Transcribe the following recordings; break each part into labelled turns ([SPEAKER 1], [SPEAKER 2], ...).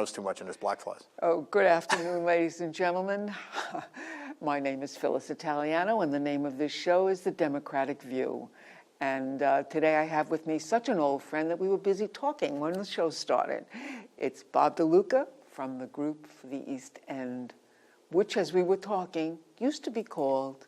[SPEAKER 1] nose too much and there's black flies.
[SPEAKER 2] Oh, good afternoon, ladies and gentlemen. My name is Phyllis Italiano, and the name of this show is The Democratic View. And today I have with me such an old friend that we were busy talking when the show started. It's Bob Deluca from the Group for the East End, which, as we were talking, used to be called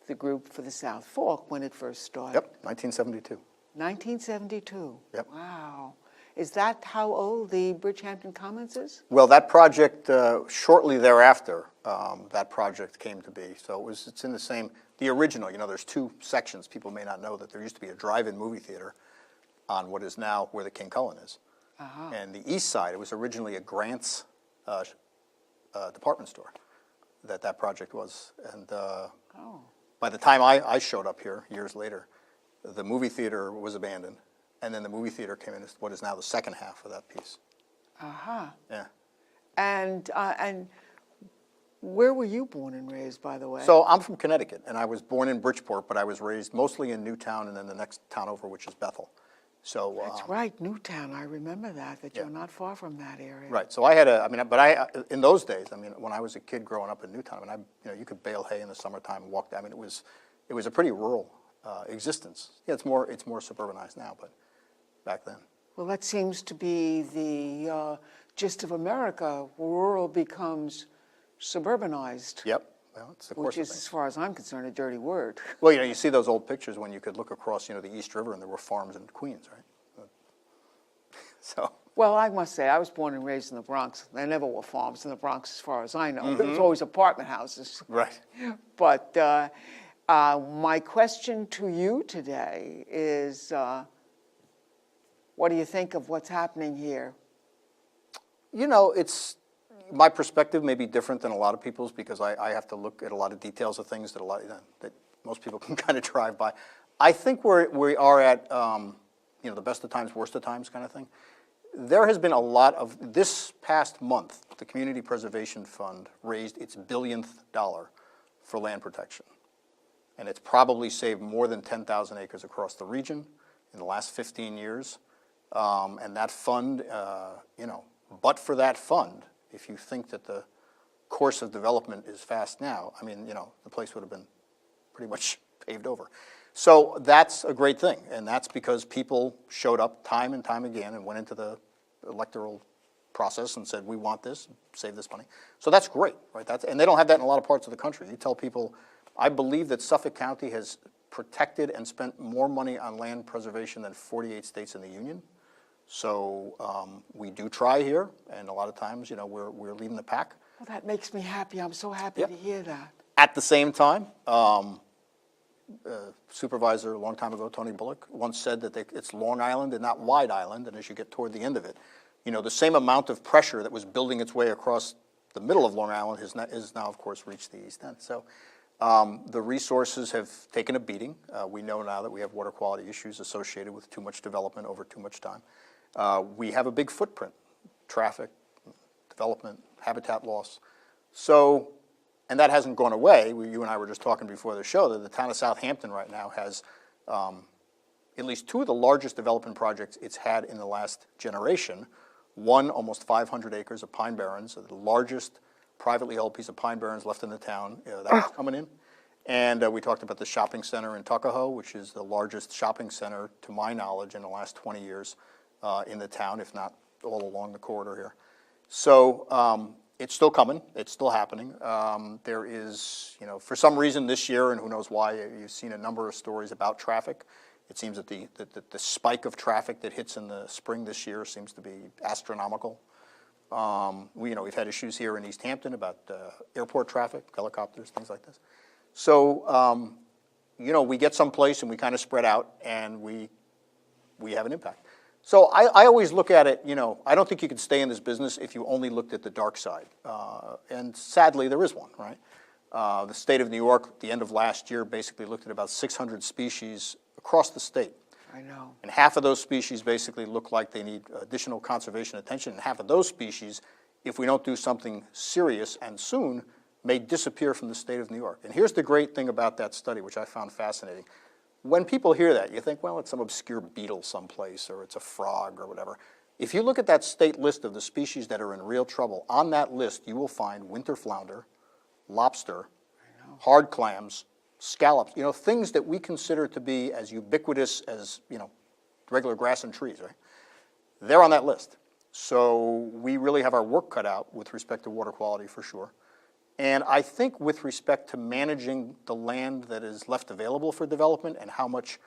[SPEAKER 2] the Group for the South Fork when it first started.
[SPEAKER 1] Yep, 1972.
[SPEAKER 2] 1972.
[SPEAKER 1] Yep.
[SPEAKER 2] Wow. Is that how old the Bridgehampton Commons is?
[SPEAKER 1] Well, that project, shortly thereafter, that project came to be. So it's in the original, there's two sections. People may not know that there used to be a drive-in movie theater on what is now where the King Cullen is. Uh-huh. And the east side, it was originally a Grant's department store that project was. And by the time I showed up here, years later, the movie theater was abandoned. And then the movie theater came in as what is now the second half of that piece.
[SPEAKER 2] Uh-huh.
[SPEAKER 1] Yeah.
[SPEAKER 2] And where were you born and raised, by the way?
[SPEAKER 1] So I'm from Connecticut, and I was born in Bridgeport, but I was raised mostly in Newtown and then the next town over, which is Bethel. So
[SPEAKER 2] that's right, Newtown. I remember that
[SPEAKER 1] yeah.
[SPEAKER 2] You're not far from that area.
[SPEAKER 1] Right. So I had in those days, when I was a kid growing up in Newtown, you could bale hay in the summertime and walk. It was a pretty rural existence. Yeah, it's more suburbanized now, but back then.
[SPEAKER 2] Well, that seems to be the gist of America. Rural becomes suburbanized.
[SPEAKER 1] Yep. Well, it's the course
[SPEAKER 2] which is,
[SPEAKER 1] of things.
[SPEAKER 2] as far as I'm concerned, a dirty word.
[SPEAKER 1] Well, you see those old pictures when you could look across, the East River, and there were farms in Queens, right? So.
[SPEAKER 2] Well, I must say, I was born and raised in the Bronx. There never were farms in the Bronx, as far as I know. There was always apartment houses.
[SPEAKER 1] Right.
[SPEAKER 2] But my question to you today is, what do you think of what's happening here?
[SPEAKER 1] My perspective may be different than a lot of people's because I have to look at a lot of details of things that most people can kind of drive by. I think we are at the best of times, worst of times kind of thing. There has been a lot of, this past month, the Community Preservation Fund raised its billionth dollar for land protection. And it's probably saved more than 10,000 acres across the region in the last 15 years. And that fund, but for that fund, if you think that the course of development is fast now, the place would have been pretty much paved over. So that's a great thing, and that's because people showed up time and time again and went into the electoral process and said, we want this, save this money. So that's great, right? And they don't have that in a lot of parts of the country. You tell people, I believe that Suffolk County has protected and spent more money on land preservation than 48 states in the Union. So we do try here, and a lot of times, we're leading the pack.
[SPEAKER 2] Well, that makes me happy. I'm so happy to hear that.
[SPEAKER 1] At the same time, supervisor a long time ago, Tony Bullock, once said that it's Long Island and not Wide Island, and as you get toward the end of it, the same amount of pressure that was building its way across the middle of Long Island has now, of course, reached the East End. So the resources have taken a beating. We know now that we have water quality issues associated with too much development over too much time. We have a big footprint, traffic, development, habitat loss. So, and that hasn't gone away. You and I were just talking before the show that the town of Southampton right now has at least two of the largest development projects it's had in the last generation. One, almost 500 acres of pine barrens, the largest privately held piece of pine barrens left in the town. That's coming in. And we talked about the shopping center in Tuckahoe, which is the largest shopping center, to my knowledge, in the last 20 years. In the town, if not all along the corridor here. So it's still coming. It's still happening. There is, for some reason this year, and who knows why, you've seen a number of stories about traffic. It seems that the spike of traffic that hits in the spring this year seems to be astronomical. We've had issues here in East Hampton about airport traffic, helicopters, things like this. So, we get someplace and we kind of spread out and we have an impact. So I always look at it, I don't think you could stay in this business if you only looked at the dark side. And sadly, there is one, right? The state of New York, at the end of last year, basically looked at about 600 species across the state.
[SPEAKER 2] I know.
[SPEAKER 1] And half of those species basically look like they need additional conservation attention. And half of those species, if we don't do something serious and soon, may disappear from the state of New York. And here's the great thing about that study, which I found fascinating. When people hear that, you think, well, it's some obscure beetle someplace, or it's a frog or whatever. If you look at that state list of the species that are in real trouble, on that list you will find winter flounder, lobster, hard clams, scallops, things that we consider to be as ubiquitous as, regular grass and trees, right? They're on that list. So we really have our work cut out with respect to water quality for sure. And I think with respect to managing the land that is left available for development and how much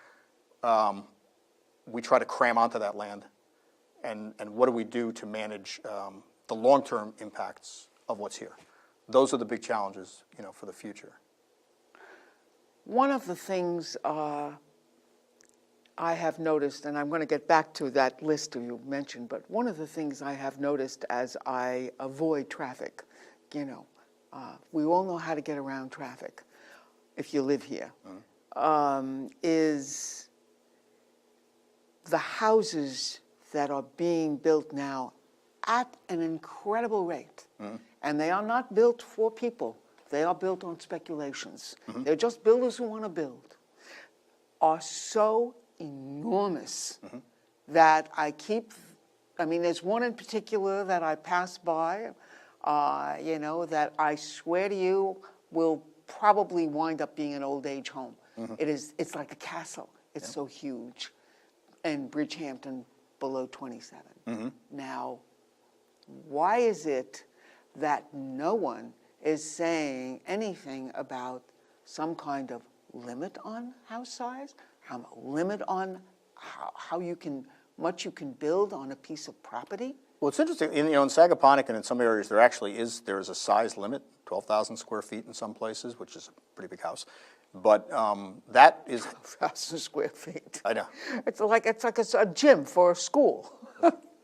[SPEAKER 1] we try to cram onto that land, and what do we do to manage the long-term impacts of what's here. Those are the big challenges, for the future.
[SPEAKER 2] One of the things I have noticed, and I'm going to get back to that list you mentioned, but one of the things I have noticed as I avoid traffic, we all know how to get around traffic if you live here, is the houses that are being built now at an incredible rate. And they are not built for people. They are built on speculations. They're just builders who want to build, are so enormous that there's one in particular that I pass by, that I swear to you will probably wind up being an old age home. It's like a castle. It's so huge. In Bridgehampton, below 27. Now, why is it that no one is saying anything about some kind of limit on house size, limit on how much you can build on a piece of property?
[SPEAKER 1] Well, it's interesting, in Sagaponack and in some areas there actually there is a size limit, 12,000 square feet in some places, which is a pretty big house. But that is
[SPEAKER 2] 1,000 square feet.
[SPEAKER 1] I know.
[SPEAKER 2] It's like a gym for a school.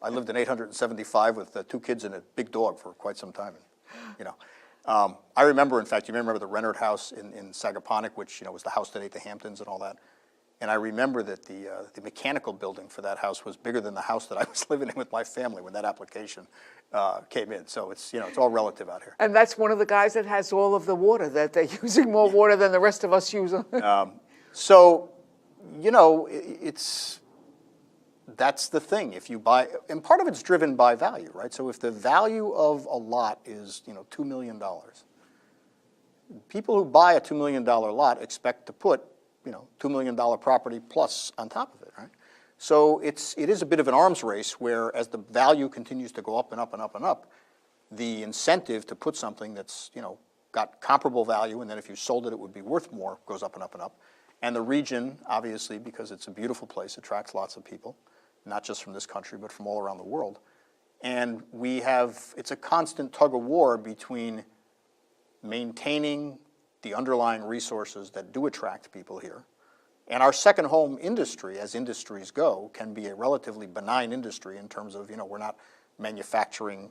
[SPEAKER 1] I lived in 875 with 2 kids and a big dog for quite some time. I remember, in fact, you may remember the Rennert House in Sagaponack, which was the house that ate the Hamptons and all that. And I remember that the mechanical building for that house was bigger than the house that I was living in with my family when that application came in. So it's all relative out here.
[SPEAKER 2] And that's one of the guys that has all of the water, that they're using more water than the rest of us use.
[SPEAKER 1] That's the thing. If you buy, and part of it's driven by value, right? So if the value of a lot is, $2 million, people who buy a $2 million lot expect to put, $2 million property plus on top of it, right? So it is a bit of an arms race where as the value continues to go up and up and up and up, the incentive to put something that's, got comparable value, and then if you sold it, it would be worth more, goes up and up and up. And the region, obviously, because it's a beautiful place, attracts lots of people, not just from this country, but from all around the world. And it's a constant tug of war between maintaining the underlying resources that do attract people here. And our second home industry, as industries go, can be a relatively benign industry in terms of, we're not manufacturing,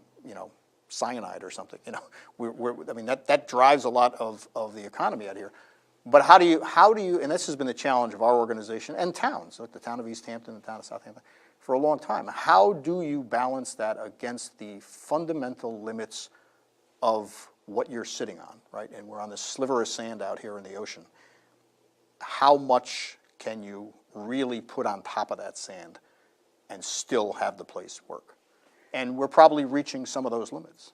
[SPEAKER 1] cyanide or something. That drives a lot of the economy out here. But how do you, and this has been the challenge of our organization and towns, like the town of East Hampton, the town of Southampton, for a long time. How do you balance that against the fundamental limits of what you're sitting on, right? And we're on this sliver of sand out here in the ocean. How much can you really put on top of that sand and still have the place work? And we're probably reaching some of those limits.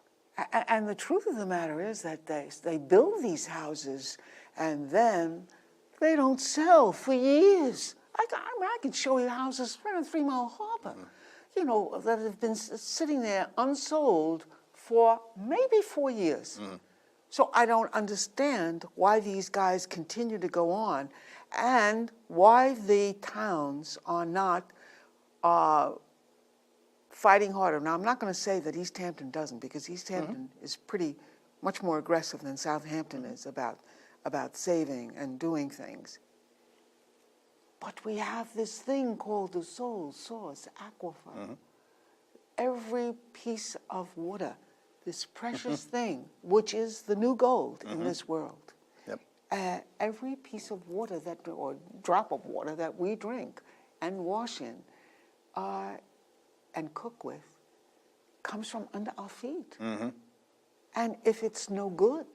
[SPEAKER 2] And the truth of the matter is that they build these houses and then they don't sell for years. I can show you houses right on 3 Mile Harbor, that have been sitting there unsold for maybe 4 years. So I don't understand why these guys continue to go on and why the towns are not fighting harder. Now, I'm not going to say that East Hampton doesn't, because East Hampton is much more aggressive than Southampton is about saving and doing things. But we have this thing called the sole source aquifer. Every piece of water, this precious thing, which is the new gold in this world. Yep. Every piece of water or drop of water that we drink and wash in and cook with comes from under our feet. And if it's no good,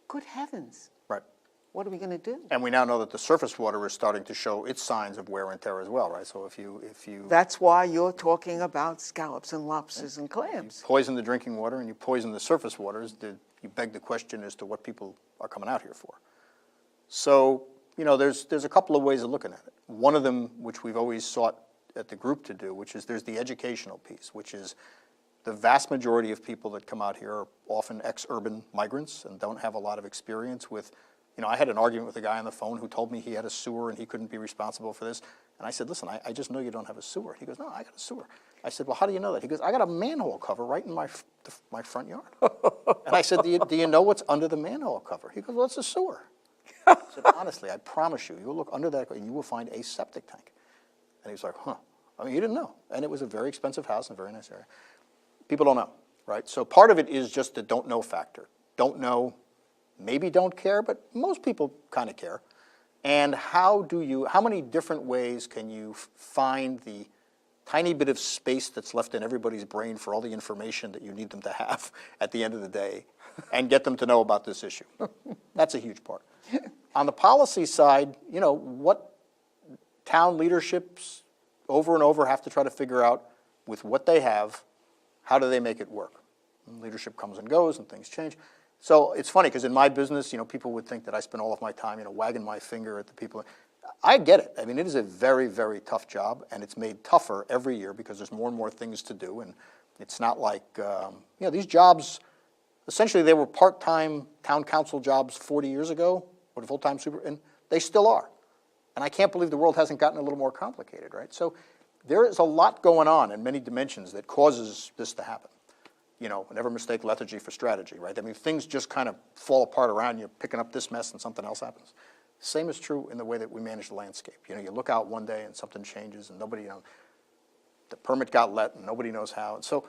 [SPEAKER 2] good heavens.
[SPEAKER 1] Right.
[SPEAKER 2] what are we going to do?
[SPEAKER 1] And we now know that the surface water is starting to show its signs of wear and tear as well, right? So if you
[SPEAKER 2] That's why you're talking about scallops and lobsters and clams.
[SPEAKER 1] poison the drinking water and you poison the surface waters, you beg the question as to what people are coming out here for. So, there's a couple of ways of looking at it. One of them, which we've always sought at the group to do, which is there's the educational piece, which is the vast majority of people that come out here are often ex-urban migrants and don't have a lot of experience with, I had an argument with a guy on the phone who told me he had a sewer and he couldn't be responsible for this. And I said, listen, I just know you don't have a sewer. He goes, no, I got a sewer. I said, well, how do you know that? He goes, I got a manhole cover right in my front yard. And I said, do you know what's under the manhole cover? He goes, well, it's a sewer. I said, honestly, I promise you, you'll look under that and you will find a septic tank. And he was like, huh. I mean, you didn't know. And it was a very expensive house in a very nice area. People don't know, right? So part of it is just the don't know factor. Don't know, maybe don't care, but most people kind of care. And how many different ways can you find the tiny bit of space that's left in everybody's brain for all the information that you need them to have at the end of the day and get them to know about this issue? That's a huge part. On the policy side, what town leaderships over and over have to try to figure out with what they have, how do they make it work? And leadership comes and goes and things change. So it's funny because in my business, people would think that I spend all of my time, wagging my finger at the people. I get it. I mean, it is a very, very tough job, and it's made tougher every year because there's more and more things to do. And it's not like, these jobs, essentially they were part-time town council jobs 40 years ago, or full-time super, and they still are. And I can't believe the world hasn't gotten a little more complicated, right? So there is a lot going on in many dimensions that causes this to happen. Never mistake lethargy for strategy, right? I mean, things just kind of fall apart around you, picking up this mess and something else happens. Same is true in the way that we manage the landscape. You look out one day and something changes and nobody, the permit got let and nobody knows how. And so,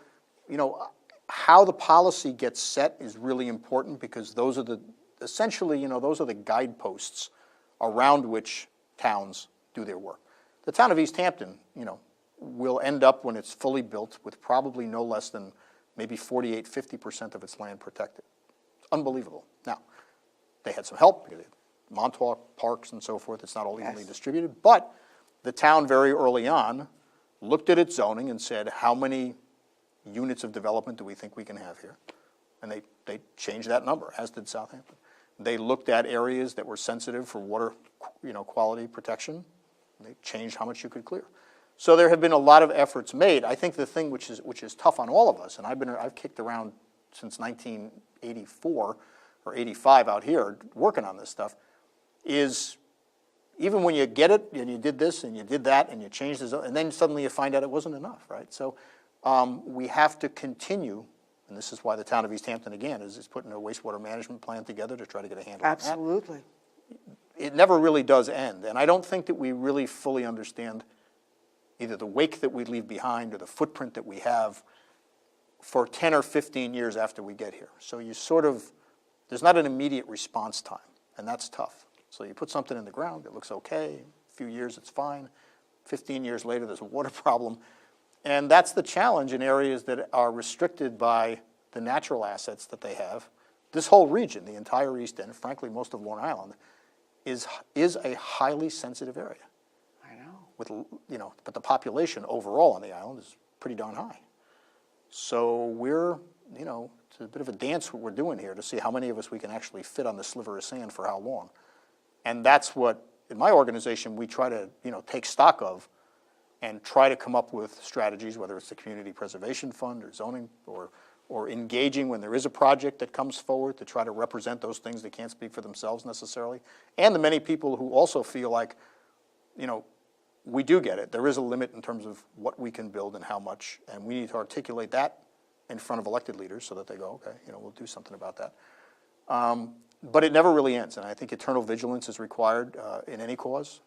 [SPEAKER 1] how the policy gets set is really important because those are essentially, those are the guideposts around which towns do their work. The town of East Hampton, will end up when it's fully built with probably no less than maybe 48, 50% of its land protected. Unbelievable. Now, they had some help. Montauk, parks, and so forth. It's not all evenly distributed. But the town very early on looked at its zoning and said, how many units of development do we think we can have here? And they changed that number, as did Southampton. They looked at areas that were sensitive for water, quality protection. And they changed how much you could clear. So there have been a lot of efforts made. I think the thing which is tough on all of us, and I've kicked around since 1984 or 85 out here working on this stuff, is even when you get it and you did this and you did that and you changed this, and then suddenly you find out it wasn't enough, right? So we have to continue, and this is why the town of East Hampton, again, is putting a wastewater management plan together to try to get a handle on that.
[SPEAKER 2] Absolutely.
[SPEAKER 1] It never really does end, and I don't think that we really fully understand either the wake that we leave behind or the footprint that we have for 10 or 15 years after we get here. So there's not an immediate response time, and that's tough. So you put something in the ground, it looks okay, a few years it's fine, 15 years later there's a water problem, and that's the challenge in areas that are restricted by the natural assets that they have. This whole region, the entire East End, frankly most of Long Island, is a highly sensitive area. But the population overall on the island is pretty darn high. So it's a bit of a dance what we're doing here to see how many of us we can actually fit on the sliver of sand for how long. And that's what, in my organization, we try to, take stock of and try to come up with strategies, whether it's the Community Preservation Fund or zoning or engaging when there is a project that comes forward to try to represent those things that can't speak for themselves necessarily. And the many people who also feel like, we do get it. There is a limit in terms of what we can build and how much, and we need to articulate that in front of elected leaders so that they go, okay, we'll do something about that. But it never really ends, and I think eternal vigilance is required in any cause.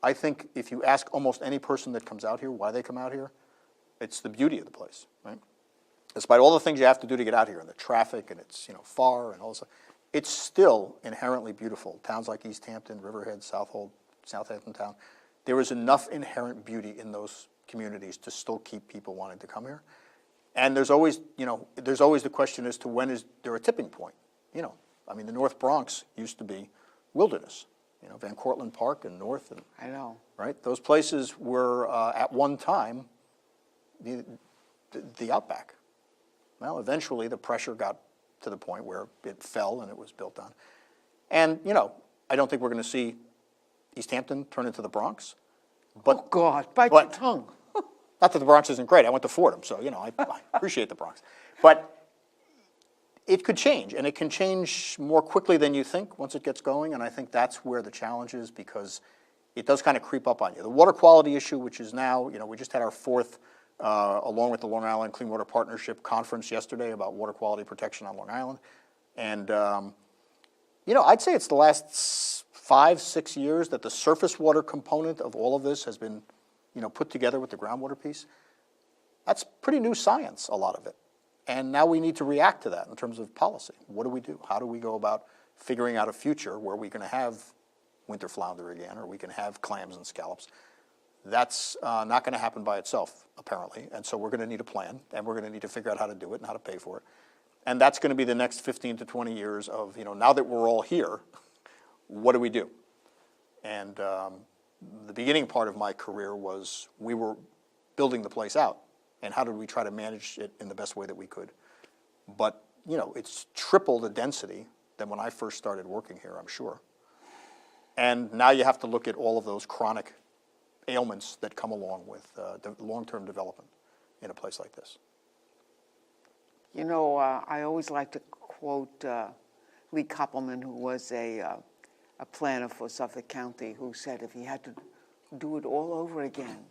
[SPEAKER 1] I think if you ask almost any person that comes out here why they come out here, it's the beauty of the place, right? Despite all the things you have to do to get out here, and the traffic, and it's far, and all this, it's still inherently beautiful. Towns like East Hampton, Riverhead, Southampton Town. There is enough inherent beauty in those communities to still keep people wanting to come here. And there's always the question as to when is there a tipping point? The North Bronx used to be wilderness. You know, Van Cortlandt Park and North, and
[SPEAKER 2] I know.
[SPEAKER 1] right, those places were at one time the outback. Well, eventually the pressure got to the point where it fell and it was built on. And, you know, I don't think we're going to see East Hampton turn into the Bronx. But,
[SPEAKER 2] Oh, God, bite your
[SPEAKER 1] but-
[SPEAKER 2] tongue.
[SPEAKER 1] Not that the Bronx isn't great. I went to Fordham, so, you know, I appreciate the Bronx. But it could change, and it can change more quickly than you think once it gets going, and I think that's where the challenge is, because it does kind of creep up on you. The water quality issue, which is now, you know, we just had our fourth, along with the Long Island Clean Water Partnership conference yesterday about water quality protection on Long Island. And, you know, I'd say it's the last 5, 6 years that the surface water component of all of this has been, you know, put together with the groundwater piece. That's pretty new science, a lot of it. And now we need to react to that in terms of policy. What do we do? How do we go about figuring out a future where we're going to have winter flounder again, or we can have clams and scallops? That's not going to happen by itself, apparently. And so we're going to need a plan, and we're going to need to figure out how to do it and how to pay for it. And that's going to be the next 15 to 20 years of, you know, now that we're all here, what do we do? And the beginning part of my career was we were building the place out, and how did we try to manage it in the best way that we could. But, you know, it's triple the density than when I first started working here, I'm sure. And now you have to look at all of those chronic ailments that come along with long-term development in a place like this.
[SPEAKER 2] You know, I always like to quote Lee Koppelman, who was a planner for Suffolk County, who said if he had to do it all over again,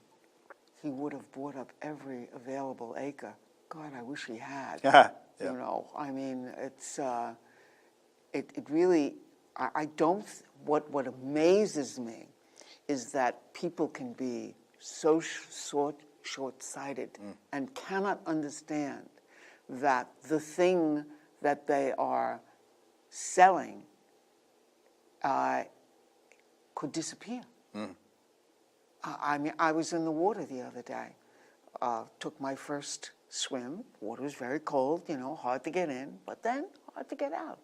[SPEAKER 2] he would have bought up every available acre. God, I wish he had.
[SPEAKER 1] Yeah.
[SPEAKER 2] You know, I mean, it's it really. I don't. What amazes me is that people can be so short-sighted and cannot understand that the thing that they are selling could disappear. I mean, I was in the water the other day, took my first swim. Water was very cold, you know, hard to get in, but then hard to get out.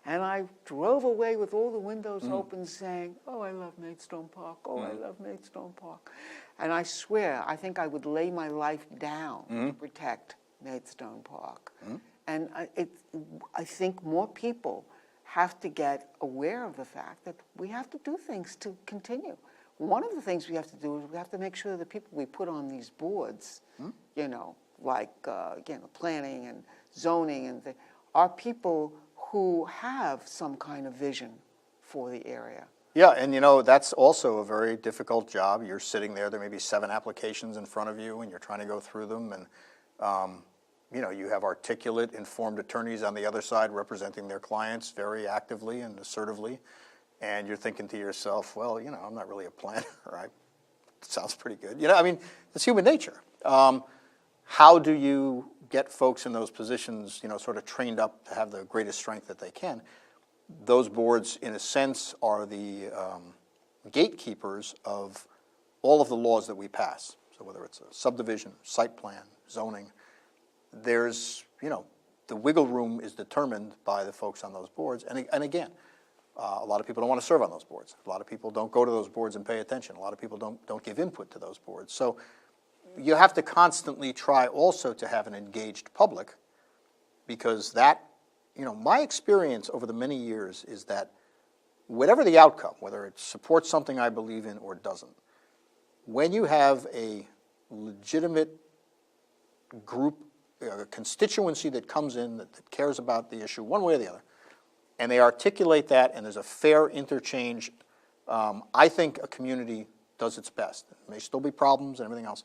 [SPEAKER 2] And I drove away with all the windows open saying, oh, I love Maidstone Park, oh, I love Maidstone Park. And I swear, I think I would lay my life down to protect Maidstone Park. And I think more people have to get aware of the fact that we have to do things to continue. One of the things we have to do is we have to make sure the people we put on these boards, you know, like, again, planning and zoning, and are people who have some kind of vision for the area.
[SPEAKER 1] Yeah, and you know, that's also a very difficult job. You're sitting there may be 7 applications in front of you, and you're trying to go through them, and you know, you have articulate, informed attorneys on the other side representing their clients very actively and assertively, and you're thinking to yourself, well, you know, I'm not really a planner, right? Sounds pretty good. You know, I mean, it's human nature. How do you get folks in those positions, you know, sort of trained up to have the greatest strength that they can? Those boards, in a sense, are the gatekeepers of all of the laws that we pass. So whether it's a subdivision, site plan, zoning, there's, you know, the wiggle room is determined by the folks on those boards. And again, a lot of people don't want to serve on those boards. A lot of people don't go to those boards and pay attention. A lot of people don't give input to those boards. So you have to constantly try also to have an engaged public, because that, you know, my experience over the many years is that whatever the outcome, whether it supports something I believe in or doesn't, when you have a legitimate group, a constituency that comes in that cares about the issue one way or the other, and they articulate that, and there's a fair interchange, I think a community does its best. There may still be problems and everything else,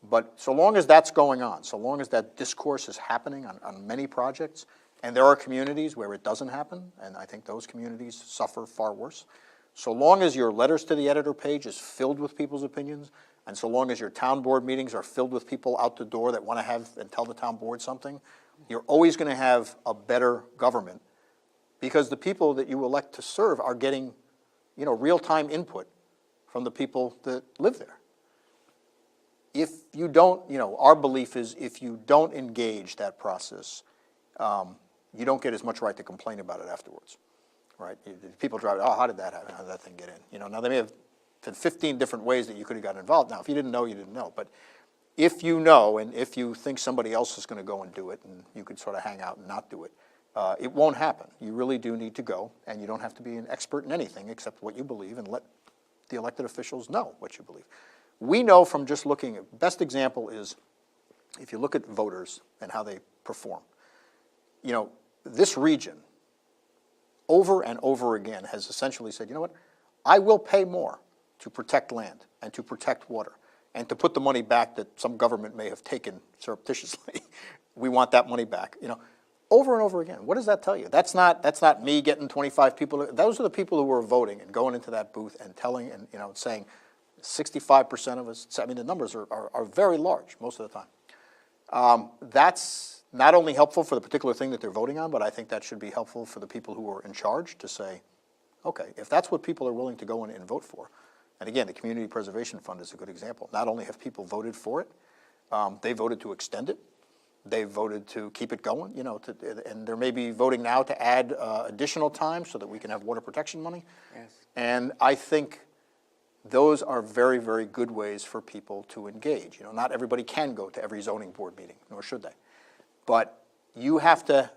[SPEAKER 1] but so long as that's going on, so long as that discourse is happening on many projects, and there are communities where it doesn't happen, and I think those communities suffer far worse, so long as your letters to the editor page is filled with people's opinions, and so long as your town board meetings are filled with people out the door that want to have and tell the town board something, you're always going to have a better government, because the people that you elect to serve are getting, you know, real-time input from the people that live there. If you don't, you know, our belief is if you don't engage that process, you don't get as much right to complain about it afterwards. right? People drive, oh, how did that happen? How did that thing get in? You know, now they may have 15 different ways that you could have gotten involved. Now, if you didn't know, you didn't know. But if you know, and if you think somebody else is going to go and do it, and you could sort of hang out and not do it, it won't happen. You really do need to go, and you don't have to be an expert in anything except what you believe, and let the elected officials know what you believe. We know from just looking at, best example is, if you look at voters and how they perform, you know, this region, over and over again, has essentially said, you know what, I will pay more to protect land and to protect water and to put the money back that some government may have taken surreptitiously. We want that money back, you know, over and over again. What does that tell you? That's not me getting 25 people. Those are the people who were voting and going into that booth and telling, and, you know, saying 65% of us, I mean, the numbers are very large most of the time. That's not only helpful for the particular thing that they're voting on, but I think that should be helpful for the people who are in charge to say, okay, if that's what people are willing to go in and vote for, and again, the Community Preservation Fund is a good example. Not only have people voted for it, they voted to extend it, they voted to keep it going, you know, and there may be voting now to add additional time so that we can have water protection money.
[SPEAKER 2] Yes.
[SPEAKER 1] And I think those are very, very good ways for people to engage. You know, not everybody can go to every zoning board meeting, nor should they. But you have to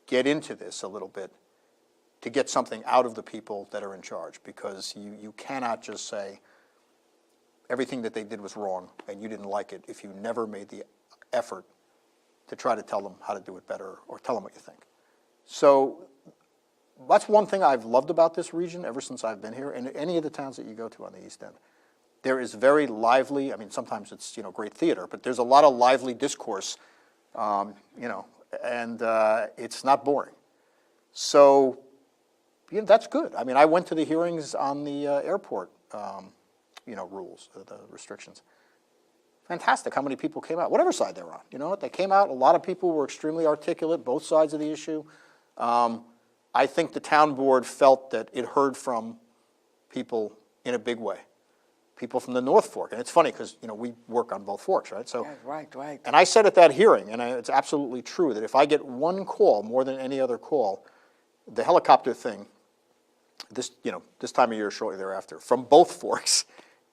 [SPEAKER 1] get into this a little bit to get something out of the people that are in charge, because you cannot just say everything that they did was wrong and you didn't like it if you never made the effort to try to tell them how to do it better or tell them what you think. So that's one thing I've loved about this region ever since I've been here, and any of the towns that you go to on the East End. There is very lively, I mean, sometimes it's, you know, great theater, but there's a lot of lively discourse, you know, and it's not boring. So, you know, that's good. I mean, I went to the hearings on the airport, you know, rules, the restrictions. Fantastic how many people came out, whatever side they were on. You know what, they came out, a lot of people were extremely articulate, both sides of the issue. I think the town board felt that it heard from people in a big way. People from the North Fork, and it's funny because, you know, we work on both forks, right? So,
[SPEAKER 2] Yeah, right.
[SPEAKER 1] and I said at that hearing, and it's absolutely true, that if I get one call more than any other call, the helicopter thing, this, you know, this time of year shortly thereafter, from both forks,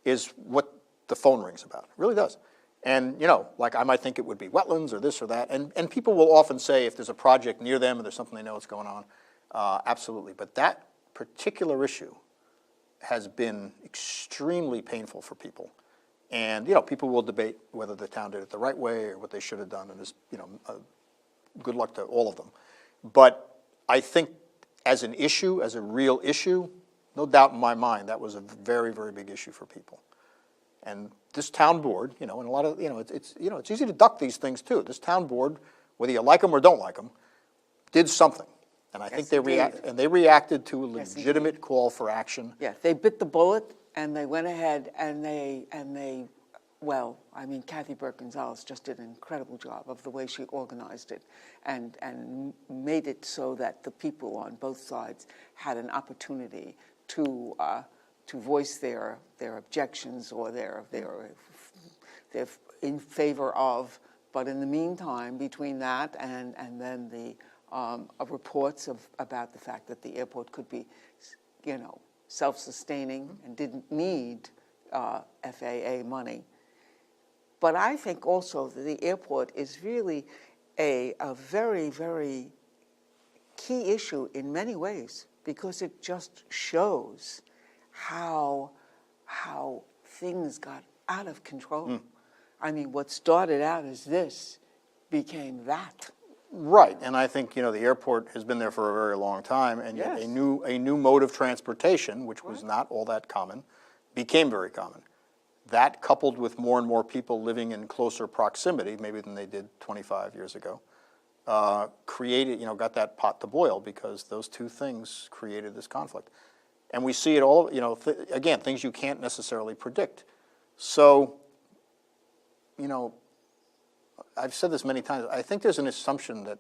[SPEAKER 1] is what the phone rings about. It really does. And, you know, like I might think it would be wetlands or this or that, and people will often say if there's a project near them or there's something they know what's going on, absolutely. But that particular issue has been extremely painful for people. And, you know, people will debate whether the town did it the right way or what they should have done, and there's, you know, good luck to all of them. But I think as an issue, as a real issue, no doubt in my mind, that was a very, very big issue for people. And this town board, you know, and a lot of, you know, it's you know, it's easy to duck these things too. This town board, whether you like them or don't like them, did something. And I think they reacted to a legitimate call for action.
[SPEAKER 2] Yeah, they bit the bullet and they went ahead and they, well, I mean, Kathy Burke-Gonzalez just did an incredible job of the way she organized it and made it so that the people on both sides had an opportunity to voice their objections or their in favor of. But in the meantime, between that and then the reports about the fact that the airport could be, you know, self-sustaining and didn't need FAA money. But I think also that the airport is really a very, very key issue in many ways, because it just shows how things got out of control. I mean, what started out as this became that.
[SPEAKER 1] Right, and I think, you know, the airport has been there for a very long time, and yet
[SPEAKER 2] Yes.
[SPEAKER 1] a new mode of transportation, which was not all that common, became very common. That, coupled with more and more people living in closer proximity, maybe than they did 25 years ago, created, you know, got that pot to boil, because those two things created this conflict. And we see it all, you know, again, things you can't necessarily predict. So, you know, I've said this many times, I think there's an assumption that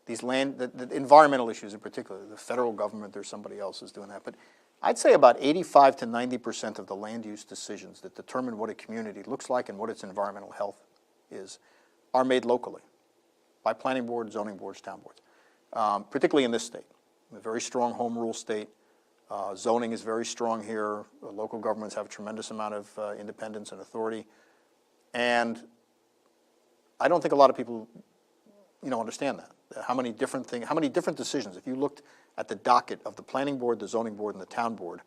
[SPEAKER 1] these the environmental issues in particular, the federal government or somebody else is doing that, but I'd say about 85 to 90% of the land use decisions that determine what a community looks like and what its environmental health is are made locally by planning boards, zoning boards, town boards, particularly in this state. a very strong home rule state. Zoning is very strong here. Local governments have a tremendous amount of independence and authority. And I don't think a lot of people, understand that. How many different decisions, if you looked at the docket of the planning board, the zoning board, and the town board,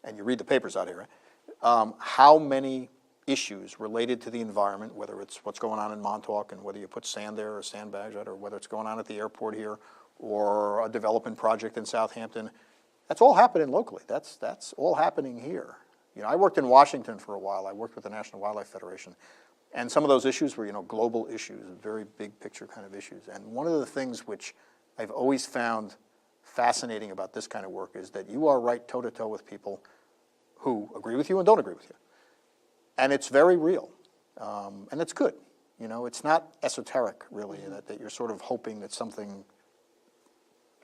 [SPEAKER 1] and you read the papers out here, right? How many issues related to the environment, whether it's what's going on in Montauk and whether you put sand there or sandbags, right, or whether it's going on at the airport here or a development project in Southampton, that's all happening locally. That's all happening here. I worked in Washington for a while. I worked with the National Wildlife Federation. And some of those issues were, global issues, very big picture kind of issues. And one of the things which I've always found fascinating about this kind of work is that you are right toe-to-toe with people who agree with you and don't agree with you. And it's very real. And it's good. It's not esoteric, really, that you're sort of hoping that something,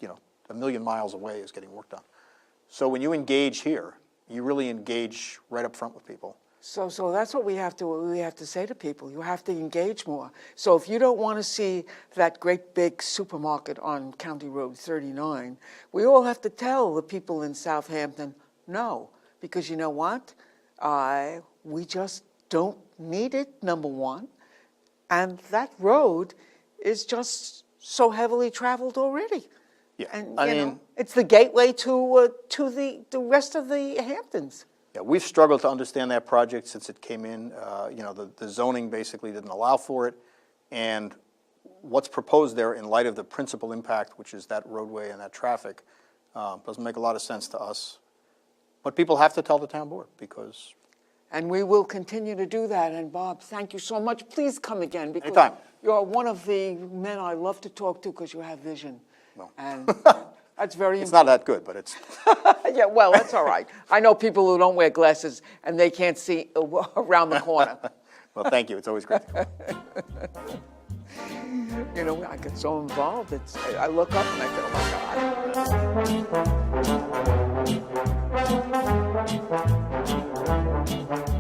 [SPEAKER 1] a million miles away is getting worked on. So when you engage here, you really engage right up front with people.
[SPEAKER 2] So that's what we have to say to people. You have to engage more. So if you don't want to see that great big supermarket on County Road 39, we all have to tell the people in Southampton, no, because you know what? We just don't need it, number one. And that road is just so heavily traveled already.
[SPEAKER 1] Yeah,
[SPEAKER 2] And it's the gateway to the rest of the Hamptons.
[SPEAKER 1] Yeah, we've struggled to understand that project since it came in. The zoning basically didn't allow for it. And what's proposed there in light of the principal impact, which is that roadway and that traffic, doesn't make a lot of sense to us. But people have to tell the town board because...
[SPEAKER 2] And we will continue to do that. And Bob, thank you so much. Please come again because
[SPEAKER 1] Anytime.
[SPEAKER 2] You're one of the men I love to talk to because you have vision.
[SPEAKER 1] Well.
[SPEAKER 2] And that's very
[SPEAKER 1] It's
[SPEAKER 2] important.
[SPEAKER 1] not that good, but it's...
[SPEAKER 2] Yeah, well, that's all right. I know people who don't wear glasses and they can't see around the corner.
[SPEAKER 1] Well, thank you. It's always great to come.
[SPEAKER 2] I get so involved. I look up and I feel, oh my God.